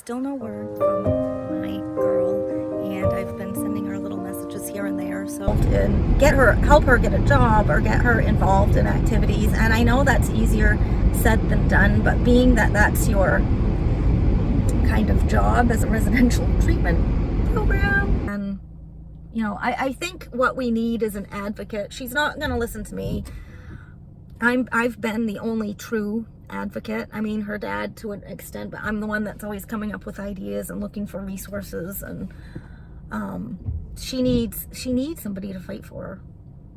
Still no word from my girl, and I've been sending her little messages here and there, so and help her get a job or get her involved in activities. And I know that's easier said than done, but being that that's your kind of job as a residential treatment program, and you know, I think what we need is an advocate. She's not going to listen to me. I've been the only true advocate. I mean, her dad to an extent, but I'm the one that's always coming up with ideas and looking for resources, and she needs somebody to fight for her.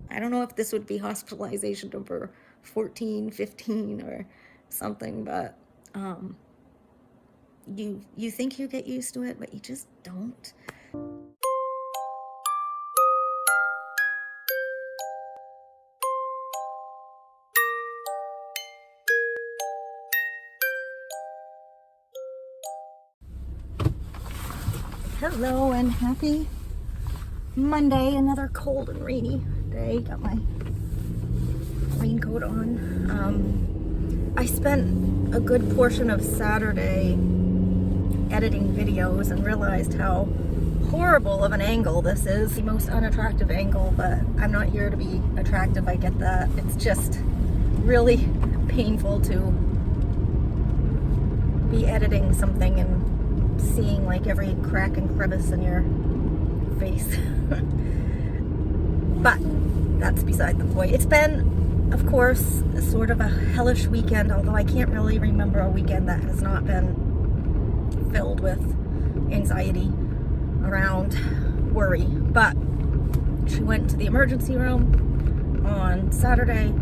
I don't know if this would be hospitalization number 14, 15 or something, but you think you get used to it, but you just don't. Hello and happy Monday. Another cold and rainy day. Got my raincoat on. I spent a good portion of Saturday editing videos and realized how horrible of an angle this is. The most unattractive angle, but I'm not here to be attractive, I get that. It's just really painful to be editing something and seeing like every crack and crevice in your face. But that's beside the point. It's been, of course, sort of a hellish weekend, although I can't really remember a weekend that has not been filled with anxiety around worry. But she went to the emergency room on Saturday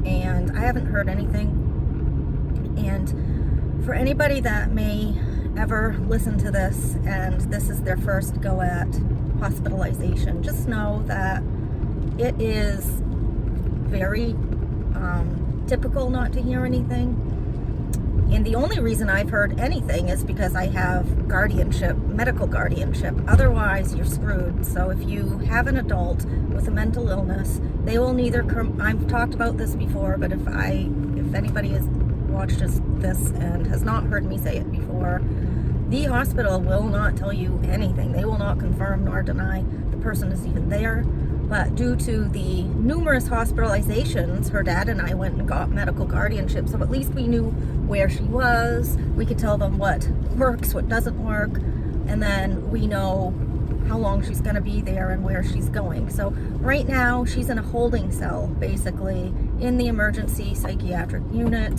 and I haven't heard anything. And for anybody that may ever listen to this and this is their first go at hospitalization, just know that it is very typical not to hear anything. And the only reason I've heard anything is because I have guardianship, medical guardianship. Otherwise, you're screwed. So if you have an adult with a mental illness, they will neither I've talked about this before, but if anybody has watched this and has not heard me say it before, the hospital will not tell you anything. They will not confirm nor deny the person is even there. But due to the numerous hospitalizations, her dad and I went and got medical guardianship, so at least we knew where she was. We could tell them what works, what doesn't work, and then we know how long she's going to be there and where she's going. So right now she's in a holding cell, basically, in the emergency psychiatric unit,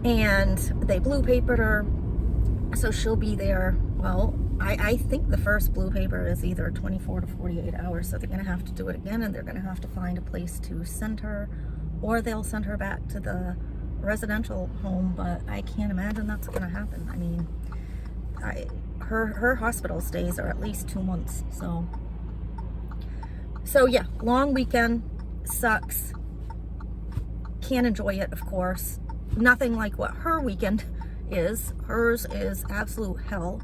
and they blue papered her, so she'll be there. Well, I think the first blue paper is either 24 to 48 hours, so they're going to have to do it again, and they're going to have to find a place to send her, or they'll send her back to the residential home, but I can't imagine that's going to happen. I mean, her hospital stays are at least 2 months, so yeah, long weekend, sucks, can't enjoy it, of course. Nothing like what her weekend is. Hers is absolute hell.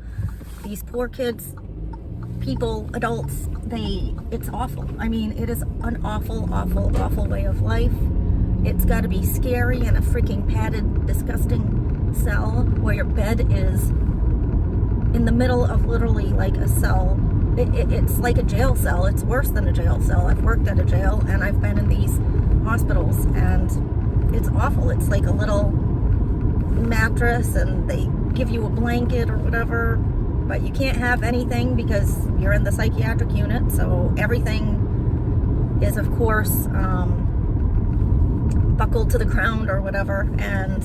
These poor kids, people, adults, it's awful. I mean, it is an awful, awful, awful way of life. It's got to be scary in a freaking padded, disgusting cell where your bed is in the middle of literally like a cell. It's like a jail cell. It's worse than a jail cell. I've worked at a jail and I've been in these hospitals, and it's awful. It's like a little mattress and they give you a blanket or whatever, but you can't have anything because you're in the psychiatric unit, so everything is, of course, buckled to the ground or whatever, and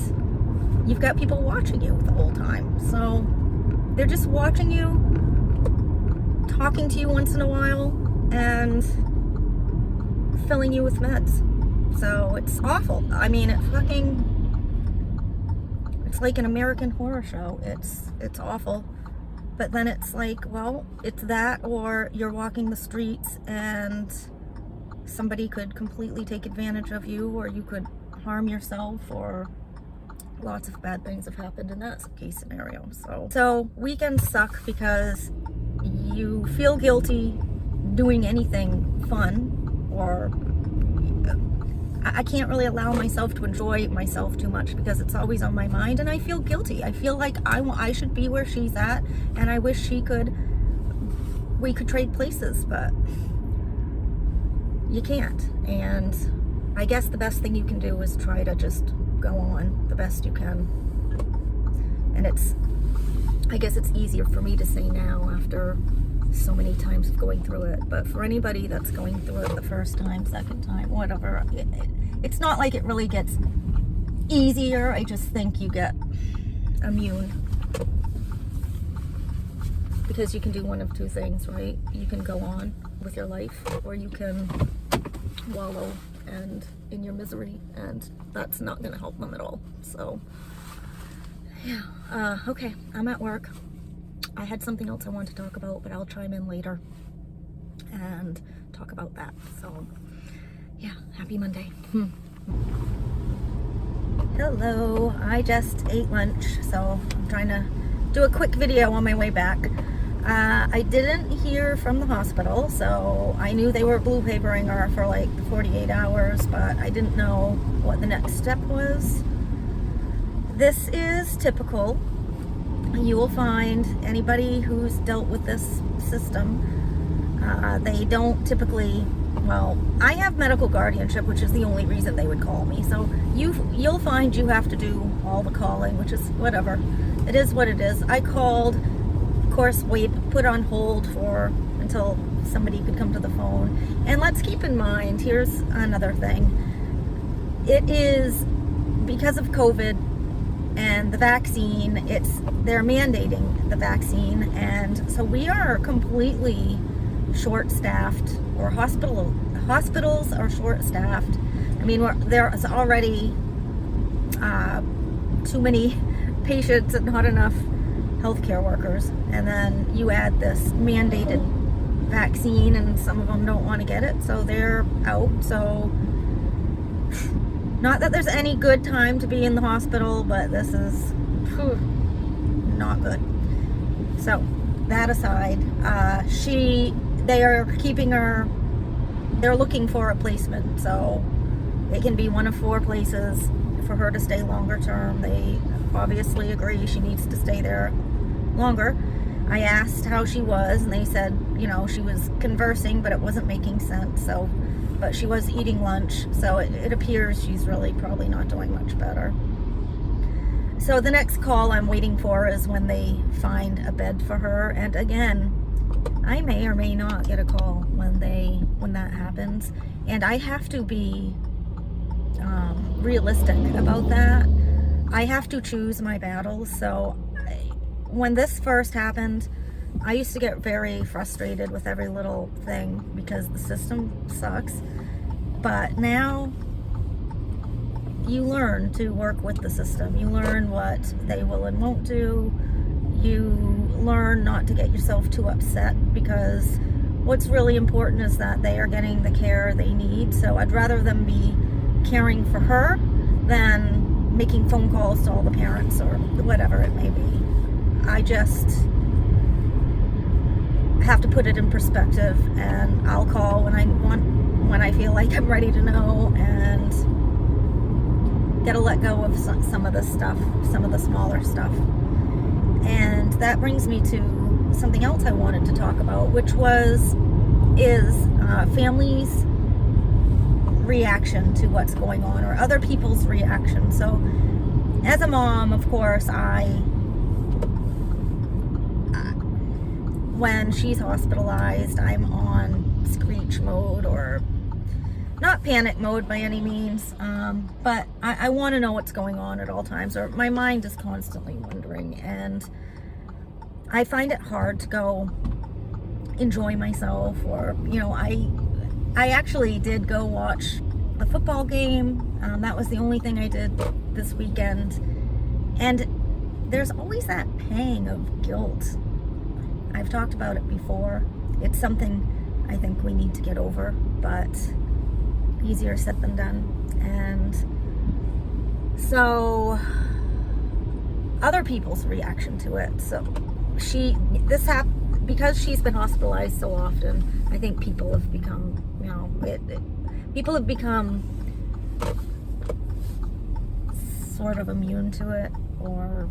you've got people watching you the whole time. So they're just watching you, talking to you once in a while, and filling you with meds. So it's awful. I mean, it's like an American horror show. It's awful. But then it's like, well, it's that, or you're walking the streets and somebody could completely take advantage of you, or you could harm yourself, or lots of bad things have happened in that case scenario. So weekends suck because you feel guilty doing anything fun, or I can't really allow myself to enjoy myself too much because it's always on my mind, and I feel guilty. I feel like I should be where she's at, and I wish we could trade places, but you can't. And I guess the best thing you can do is try to just go on the best you can. And I guess it's easier for me to say now after so many times of going through it, but for anybody that's going through it the first time, second time, whatever, it's not like it really gets easier. I just think you get immune, because you can do one of two things, right? You can go on with your life, or you can wallow and in your misery, and that's not going to help them at all. So yeah, okay, I'm at work. I had something else I want to talk about, but I'll chime in later and talk about that. So yeah, happy Monday. Hello, I just ate lunch, so I'm trying to do a quick video on my way back. I didn't hear from the hospital, so I knew they were blue papering her for like 48 hours, but I didn't know what the next step was. This is typical. You will find anybody who's dealt with this system, they don't typically, well, I have medical guardianship, which is the only reason they would call me. So you'll find you have to do all the calling, which is whatever. It is what it is. I called, of course, put on hold until somebody could come to the phone. And let's keep in mind, here's another thing. It is because of COVID and the vaccine, they're mandating the vaccine, and so we are completely short-staffed, or hospitals are short-staffed. I mean, there's already too many patients and not enough healthcare workers, and then you add this mandated vaccine, and some of them don't want to get it, so they're out. So not that there's any good time to be in the hospital, but this is not good. So that aside, they are keeping her, they're looking for a placement, so it can be one of 4 places for her to stay longer term. They obviously agree she needs to stay there longer. I asked how she was, and they said, you know, she was conversing, but it wasn't making sense. So, but she was eating lunch, so it appears she's really probably not doing much better. So the next call I'm waiting for is when they find a bed for her. And again, I may or may not get a call when that happens, and I have to be realistic about that. I have to choose my battles. So when this first happened, I used to get very frustrated with every little thing because the system sucks. But now you learn to work with the system. You learn what they will and won't do. You learn not to get yourself too upset, because what's really important is that they are getting the care they need. So I'd rather them be caring for her than making phone calls to all the parents or whatever it may be. I just have to put it in perspective, and I'll call when I feel like I'm ready to know, and gotta let go of some of the stuff, some of the smaller stuff. And that brings me to something else I wanted to talk about, which is families' reaction to what's going on, or other people's reaction. So as a mom, of course, when she's hospitalized, I'm on screech mode, or not panic mode by any means, but I want to know what's going on at all times, or my mind is constantly wondering, and I find it hard to go enjoy myself, or, you know, I actually did go watch the football game. That was the only thing I did this weekend, and there's always that pang of guilt. I've talked about it before. It's something I think we need to get over, but easier said than done. And so other people's reaction to it. So because she's been hospitalized so often, I think people have become, you know, people have become sort of immune to it, or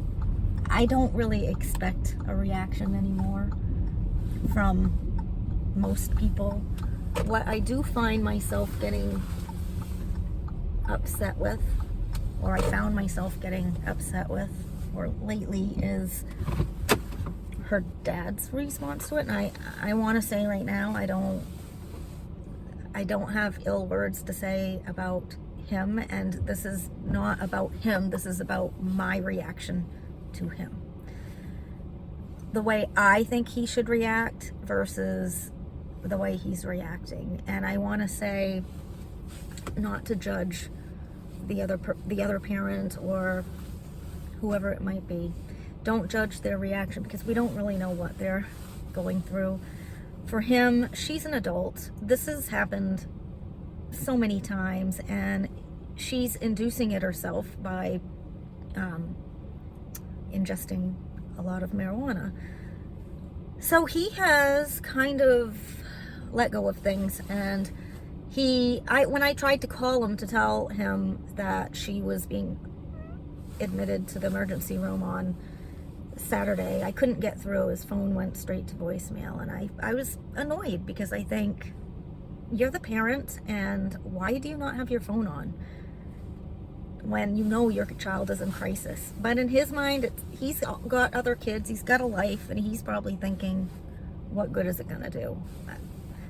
I don't really expect a reaction anymore from most people. What I do find myself getting upset with, or I found myself getting upset with, or lately, is her dad's response to it. And I want to say right now, I don't have ill words to say about him, and this is not about him, this is about my reaction to him. The way I think he should react versus the way he's reacting. And I want to say, not to judge the other parent or whoever it might be. Don't judge their reaction, because we don't really know what they're going through. For him, she's an adult. This has happened so many times, and she's inducing it herself by ingesting a lot of marijuana. So he has kind of let go of things, and when I tried to call him to tell him that she was being admitted to the emergency room on Saturday, I couldn't get through. His phone went straight to voicemail, and I was annoyed, because I think, you're the parent, and why do you not have your phone on when you know your child is in crisis? But in his mind, he's got other kids, he's got a life, and he's probably thinking, what good is it gonna do?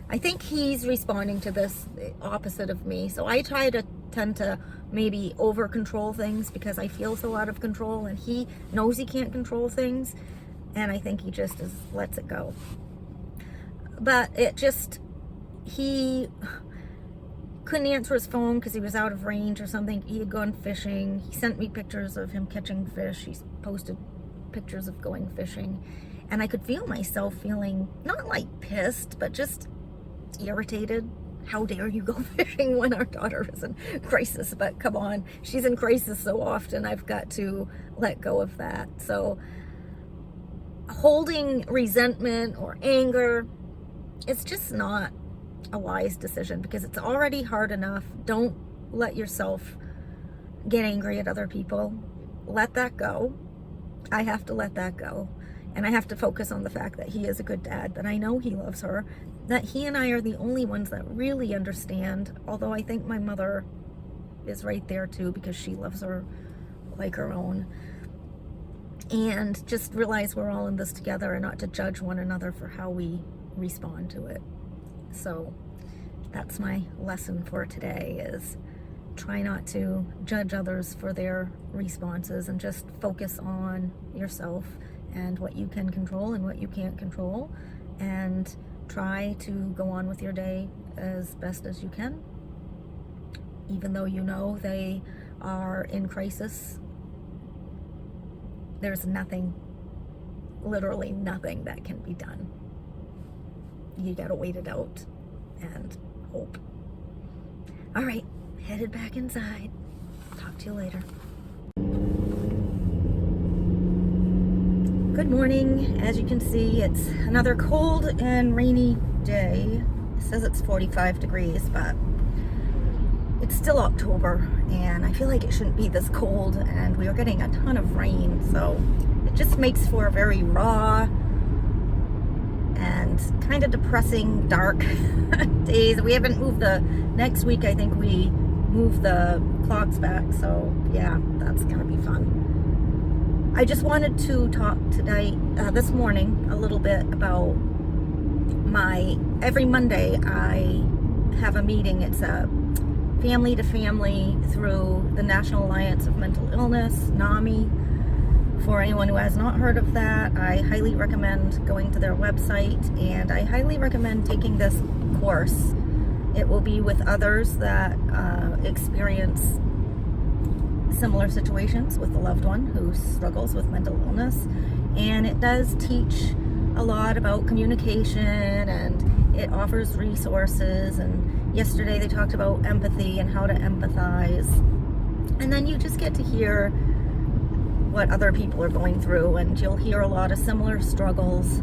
I think he's responding to this opposite of me. So I tend to maybe over control things, because I feel so out of control, and he knows he can't control things, and I think he just lets it go. But he couldn't answer his phone because he was out of range or something. He had gone fishing. He sent me pictures of him catching fish. He posted pictures of going fishing, and I could feel myself feeling not like pissed, but just irritated. How dare you go fishing when our daughter is in crisis? But come on, she's in crisis so often, I've got to let go of that. So holding resentment or anger, it's just not a wise decision, because it's already hard enough. Don't let yourself get angry at other people. Let that go. I have to let that go. And I have to focus on the fact that he is a good dad, that I know he loves her, that he and I are the only ones that really understand, although I think my mother is right there too, because she loves her like her own. And just realize we're all in this together, and not to judge one another for how we respond to it. So that's my lesson for today, is try not to judge others for their responses, and just focus on yourself and what you can control and what you can't control, and try to go on with your day as best as you can, even though you know they are in crisis. There's nothing, literally nothing, that can be done. You gotta wait it out and hope. All right, headed back inside. Talk to you later. Good morning. As you can see, it's another cold and rainy day. It says it's 45 degrees, but it's still October, and I feel like it shouldn't be this cold, and we are getting a ton of rain, so it just makes for a very raw and kind of depressing, dark days. We haven't moved next week, I think we move the clocks back, so yeah, that's gonna be fun. I just wanted to talk today, this morning, a little bit about every Monday I have a meeting. It's a family to family through the National Alliance of Mental Illness, NAMI. For anyone who has not heard of that, I highly recommend going to their website, and I highly recommend taking this course. It will be with others that experience similar situations with a loved one who struggles with mental illness, and it does teach a lot about communication, and it offers resources. And yesterday they talked about empathy and how to empathize, and then you just get to hear what other people are going through, and you'll hear a lot of similar struggles.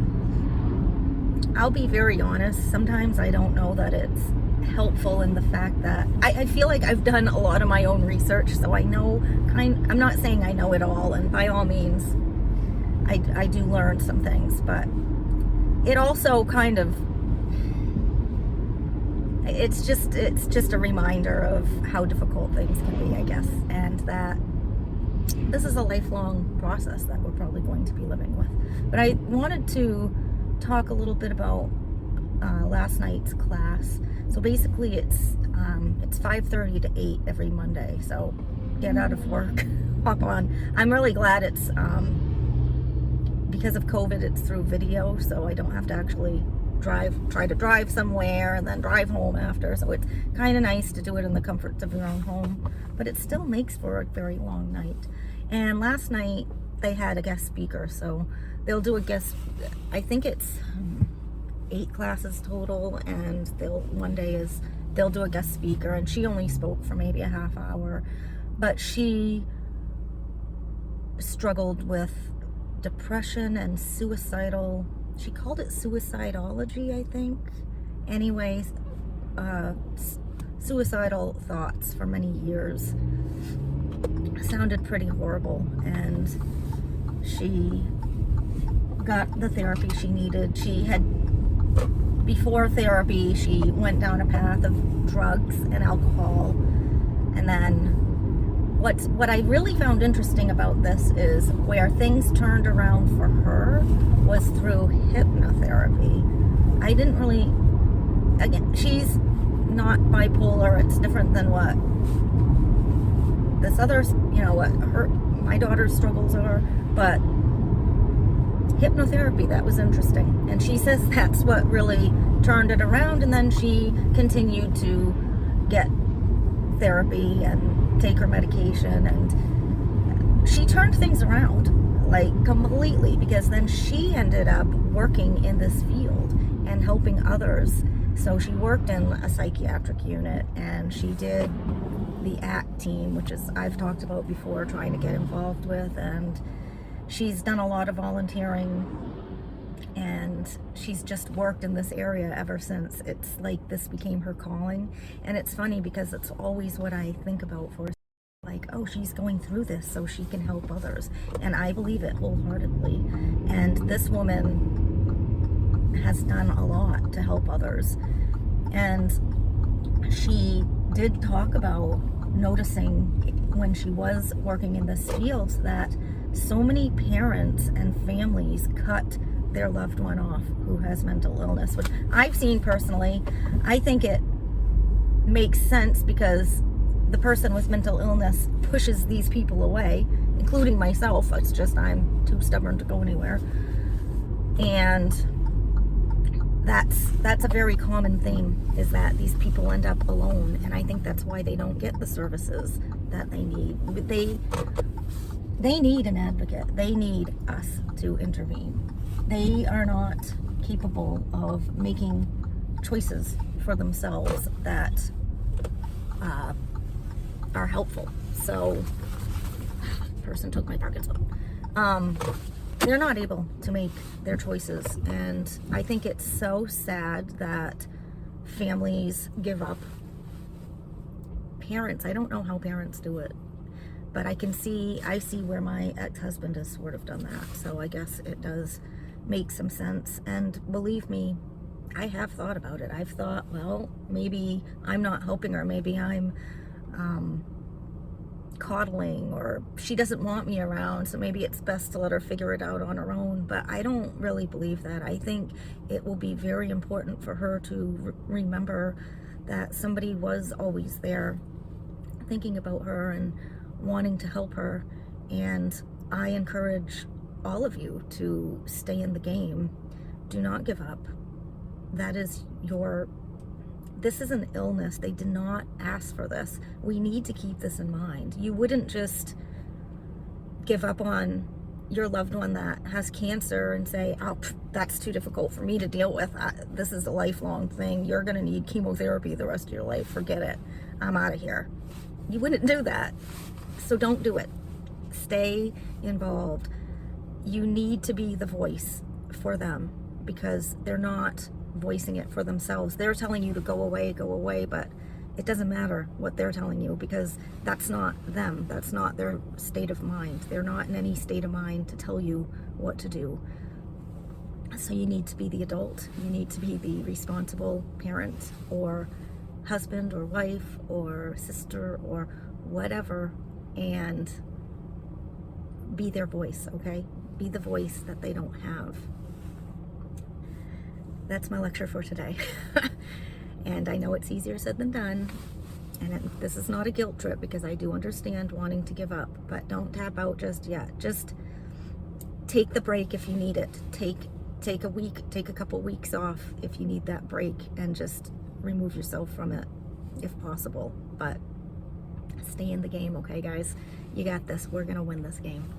I'll be very honest, sometimes I don't know that it's helpful in the fact that I feel like I've done a lot of my own research, so I know I'm not saying I know it all, and by all means I do learn some things, but it also kind of, it's just a reminder of how difficult things can be, I guess, and that this is a lifelong process that we're probably going to be living with. But I wanted to talk a little bit about last night's class. So basically it's 5:30 to 8 every Monday. So get out of work, hop on. I'm really glad it's because of COVID, it's through video, so I don't have to actually try to drive somewhere and then drive home after. So it's kind of nice to do it in the comforts of your own home, but it still makes for a very long night. And last night they had a guest speaker, so they'll do a guest, I think it's 8 classes total, and one day they'll do a guest speaker, and she only spoke for maybe a half hour, but she struggled with depression and suicidal, she called it suicidology, I think. Anyways, suicidal thoughts for many years. Sounded pretty horrible, and she got the therapy she needed. She had, before therapy, she went down a path of drugs and alcohol, and then what I really found interesting about this is where things turned around for her was through hypnotherapy. I didn't really, again, she's not bipolar, it's different than what this other, what my daughter's struggles are, but hypnotherapy, that was interesting. And she says that's what really turned it around, and then she continued to get therapy and take her medication, and she turned things around, like, completely, because then she ended up working in this field and helping others. So she worked in a psychiatric unit, and she did the ACT team, which is, I've talked about before, trying to get involved with, and she's done a lot of volunteering, and she's just worked in this area ever since. It's like this became her calling. And it's funny because it's always what I think about for, like, oh, she's going through this so she can help others, and I believe it wholeheartedly. And this woman has done a lot to help others, and she did talk about noticing when she was working in this field that so many parents and families cut their loved one off who has mental illness, which I've seen personally. I think it makes sense because the person with mental illness pushes these people away, including myself. It's just I'm too stubborn to go anywhere. And that's a very common theme, is that these people end up alone, and I think that's why they don't get the services that they need. They need an advocate. They need us to intervene. They are not capable of making choices for themselves that are helpful. So, person took my parking spot. They're not able to make their choices, and I think it's so sad that families give up. Parents, I don't know how parents do it, but I see where my ex-husband has sort of done that, so I guess it does make some sense. And believe me, I have thought about it. I've thought, well, maybe I'm not helping her, maybe I'm coddling, or she doesn't want me around, so maybe it's best to let her figure it out on her own. But I don't really believe that. I think it will be very important for her to remember that somebody was always there thinking about her and wanting to help her. And I encourage all of you to stay in the game. Do not give up. That is this is an illness. They did not ask for this. We need to keep this in mind. You wouldn't just give up on your loved one that has cancer and say, oh, that's too difficult for me to deal with. This is a lifelong thing. You're going to need chemotherapy the rest of your life. Forget it. I'm out of here. You wouldn't do that. So don't do it. Stay involved. You need to be the voice for them, because they're not voicing it for themselves. They're telling you to go away, but it doesn't matter what they're telling you, because that's not them. That's not their state of mind. They're not in any state of mind to tell you what to do. So you need to be the adult. You need to be the responsible parent or husband or wife or sister or whatever, and be their voice, okay? Be the voice that they don't have. That's my lecture for today. And I know it's easier said than done. And this is not a guilt trip, because I do understand wanting to give up, but don't tap out just yet. Just take the break if you need it. Take a week, take a couple weeks off if you need that break, and just remove yourself from it if possible. But stay in the game, okay, guys? You got this. We're gonna win this game.